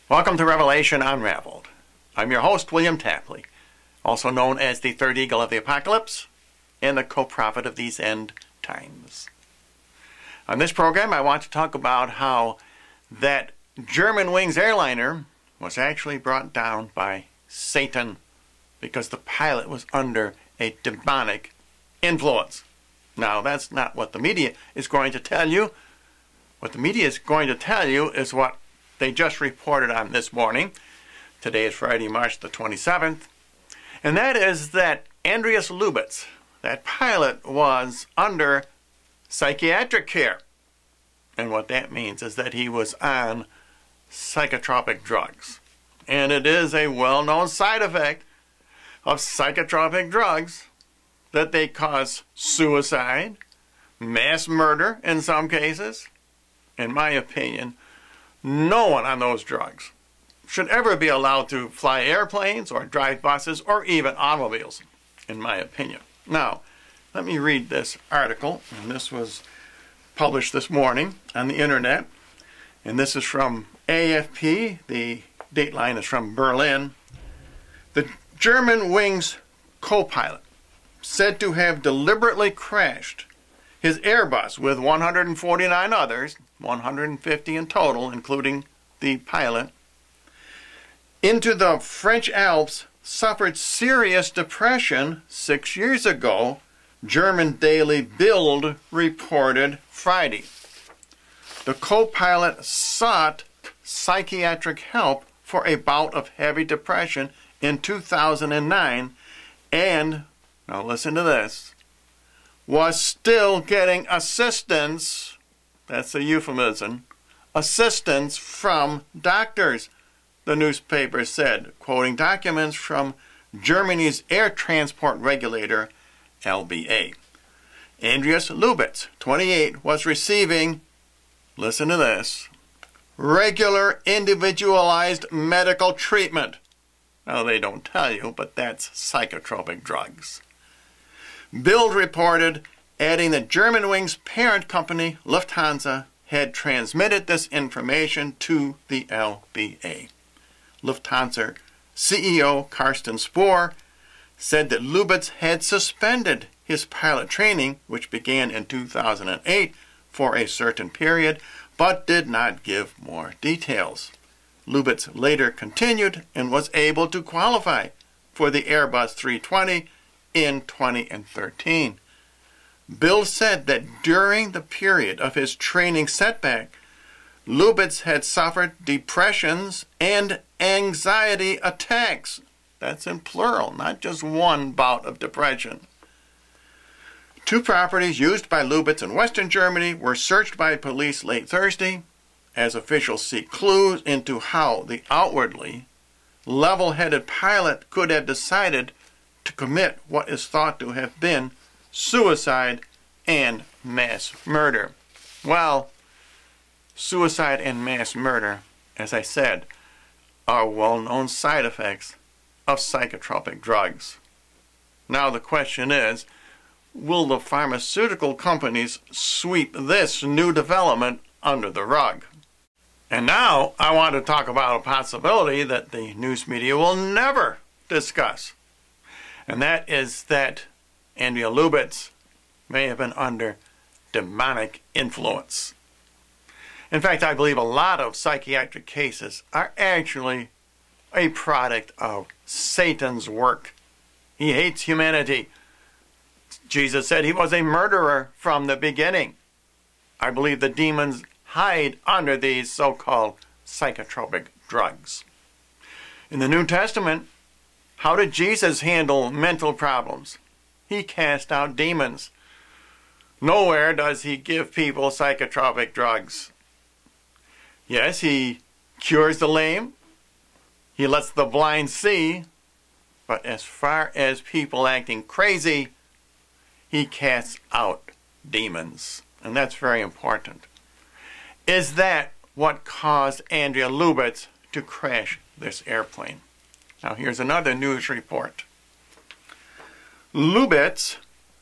Welcome to Revelation Unraveled. I'm your host, William Tapley, also known as the Third Eagle of the Apocalypse and the co-prophet of these end times. On this program, I want to talk about how that Germanwings airliner was actually brought down by Satan because the pilot was under a demonic influence. Now, that's not what the media is going to tell you. What the media is going to tell you is what they just reported on this morning. Today is Friday, March the 27th. And that is that Andreas Lubitz, that pilot, was under psychiatric care. And what that means is that he was on psychotropic drugs. And it is a well-known side effect of psychotropic drugs that they cause suicide, mass murder in some cases. In my opinion, no one on those drugs should ever be allowed to fly airplanes or drive buses or even automobiles, in my opinion. Now, let me read this article, and this was published this morning on the internet, and this is from AFP. The dateline is from Berlin. The Germanwings co-pilot, said to have deliberately crashed his Airbus with 149 others, 150 in total, including the pilot, into the French Alps, suffered serious depression 6 years ago, German daily Bild reported Friday. The co-pilot sought psychiatric help for a bout of heavy depression in 2009 and, now listen to this, was still getting assistance, that's a euphemism, assistance from doctors, the newspaper said, quoting documents from Germany's air transport regulator, LBA. Andreas Lubitz, 28, was receiving, listen to this, regular individualized medical treatment. Now, they don't tell you, but that's psychotropic drugs. Bild reported, adding that Germanwings' parent company, Lufthansa, had transmitted this information to the LBA. Lufthansa CEO Carsten Spohr said that Lubitz had suspended his pilot training, which began in 2008, for a certain period, but did not give more details. Lubitz later continued and was able to qualify for the Airbus 320 in 2013. Bild said that during the period of his training setback, Lubitz had suffered depressions and anxiety attacks. That's in plural, not just one bout of depression. 2 properties used by Lubitz in Western Germany were searched by police late Thursday as officials seek clues into how the outwardly level-headed pilot could have decided to commit what is thought to have been suicide and mass murder. Well, suicide and mass murder, as I said, are well-known side effects of psychotropic drugs. Now the question is, will the pharmaceutical companies sweep this new development under the rug? And now I want to talk about a possibility that the news media will never discuss. And that is that Andreas Lubitz may have been under demonic influence. In fact, I believe a lot of psychiatric cases are actually a product of Satan's work. He hates humanity. Jesus said he was a murderer from the beginning. I believe the demons hide under these so-called psychotropic drugs. In the New Testament, how did Jesus handle mental problems? He cast out demons. Nowhere does he give people psychotropic drugs. Yes, he cures the lame. He lets the blind see. But as far as people acting crazy, he casts out demons. And that's very important. Is that what caused Andreas Lubitz to crash this airplane? Now here's another news report. Lubitz,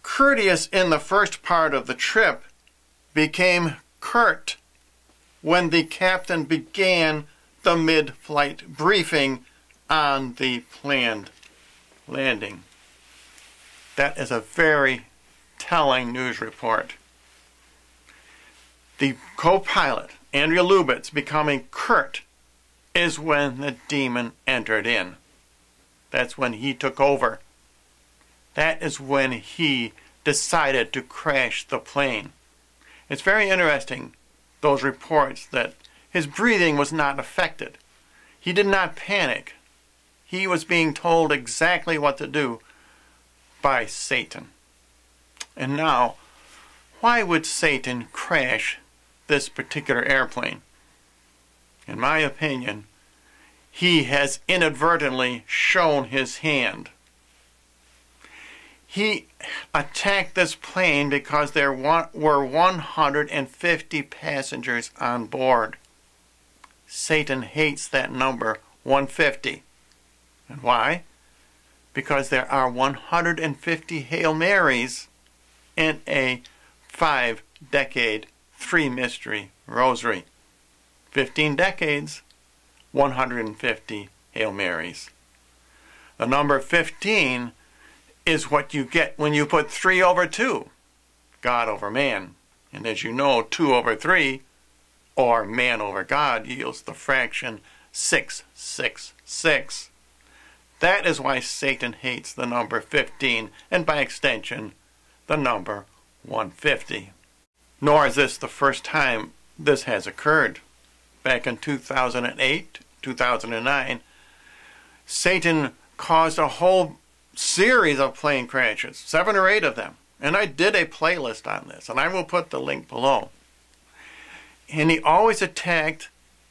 courteous in the first part of the trip, became curt when the captain began the mid-flight briefing on the planned landing. That is a very telling news report. The co-pilot, Andreas Lubitz, becoming curt is when the demon entered in. That's when he took over. That is when he decided to crash the plane. It's very interesting, those reports, that his breathing was not affected. He did not panic. He was being told exactly what to do by Satan. And now, why would Satan crash this particular airplane? In my opinion, he has inadvertently shown his hand. He attacked this plane because there were 150 passengers on board. Satan hates that number, 150. And why? Because there are 150 Hail Marys in a 5-decade, 3-mystery rosary. 15 decades, 150 Hail Marys. The number 15 is what you get when you put 3 over 2, God over man. And as you know, 2 over 3, or man over God, yields the fraction 666. That is why Satan hates the number 15, and by extension, the number 150. Nor is this the first time this has occurred. Back in 2008, 2009, Satan caused a whole series of plane crashes, 7 or 8 of them. And I did a playlist on this, and I will put the link below. And he always attacked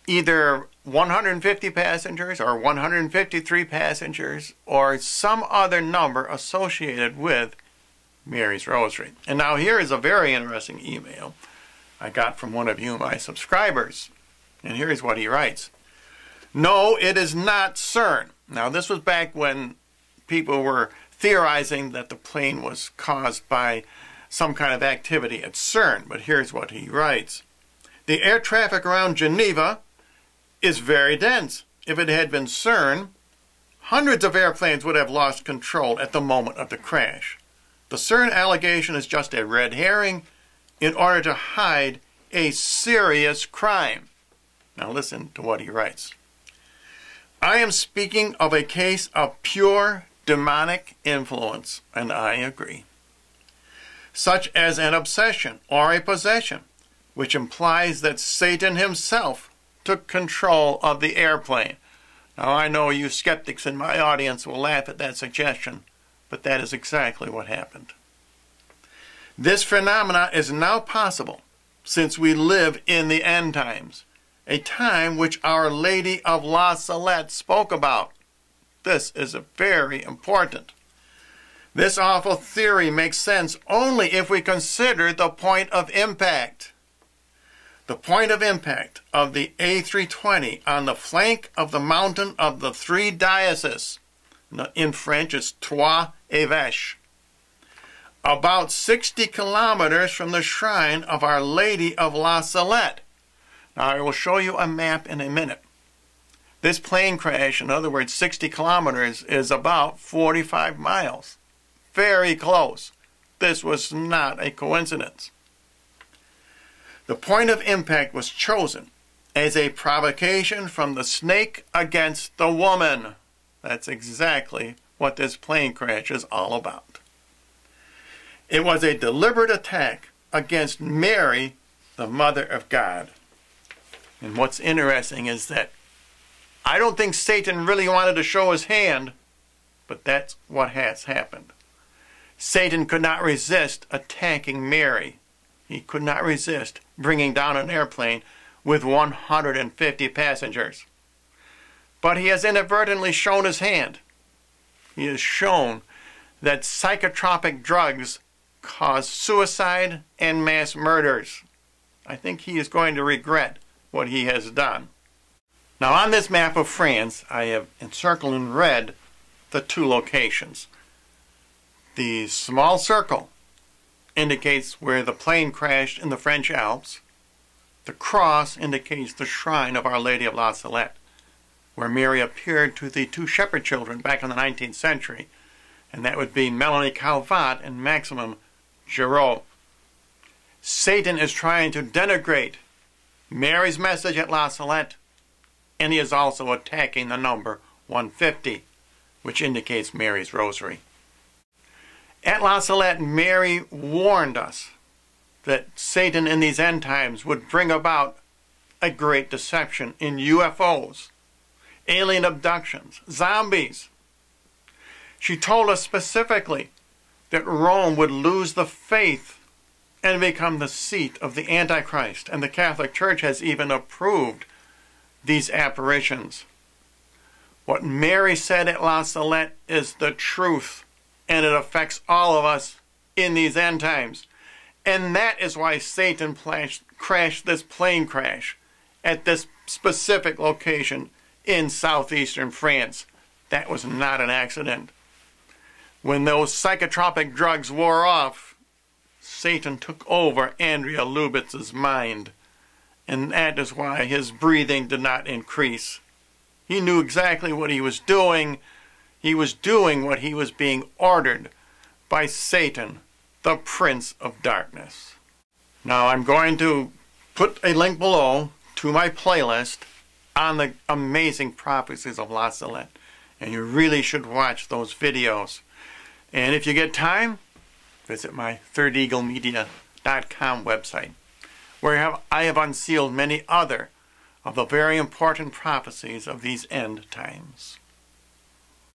either 150 passengers or 153 passengers or some other number associated with Mary's Rosary. And now here is a very interesting email I got from one of you, my subscribers. And here's what he writes. No, it is not CERN. Now this was back when people were theorizing that the plane was caused by some kind of activity at CERN. But here's what he writes. The air traffic around Geneva is very dense. If it had been CERN, hundreds of airplanes would have lost control at the moment of the crash. The CERN allegation is just a red herring in order to hide a serious crime. Now listen to what he writes. I am speaking of a case of pure demonic influence, and I agree, such as an obsession or a possession, which implies that Satan himself took control of the airplane. Now I know you skeptics in my audience will laugh at that suggestion, but that is exactly what happened. This phenomena is now possible since we live in the end times, a time which Our Lady of La Salette spoke about. This is very important. This awful theory makes sense only if we consider the point of impact. The point of impact of the A320 on the flank of the mountain of the 3 dioceses, in French it's Trois Évêches, about 60 kilometers from the shrine of Our Lady of La Salette. Now I will show you a map in a minute. This plane crash, in other words 60 kilometers, is about 45 miles. Very close. This was not a coincidence. The point of impact was chosen as a provocation from the snake against the woman. That's exactly what this plane crash is all about. It was a deliberate attack against Mary, the Mother of God. And what's interesting is that I don't think Satan really wanted to show his hand, but that's what has happened. Satan could not resist attacking Mary. He could not resist bringing down an airplane with 150 passengers. But he has inadvertently shown his hand. He has shown that psychotropic drugs cause suicide and mass murders. I think he is going to regret what he has done. Now on this map of France, I have encircled in red the 2 locations. The small circle indicates where the plane crashed in the French Alps. The cross indicates the shrine of Our Lady of La Salette. where Mary appeared to the two shepherd children back in the 19th century, and that would be Melanie Calvat and Maximum Giraud. Satan is trying to denigrate Mary's message at La Salette, and he is also attacking the number 150, which indicates Mary's rosary. At La Salette, Mary warned us that Satan in these end times would bring about a great deception in UFOs, alien abductions, zombies. She told us specifically that Rome would lose the faith and become the seat of the Antichrist, and the Catholic Church has even approved these apparitions. What Mary said at La Salette is the truth, and it affects all of us in these end times. And that is why Satan crashed this plane crash at this specific location in southeastern France. That was not an accident. When those psychotropic drugs wore off, Satan took over Andreas Lubitz's mind, and that is why his breathing did not increase. He knew exactly what he was doing. He was doing what he was being ordered by Satan, the Prince of Darkness. Now I'm going to put a link below to my playlist on the amazing prophecies of La Salette, and you really should watch those videos. And if you get time, visit my thirdeaglemedia.com website, where I have unsealed many other of the very important prophecies of these end times.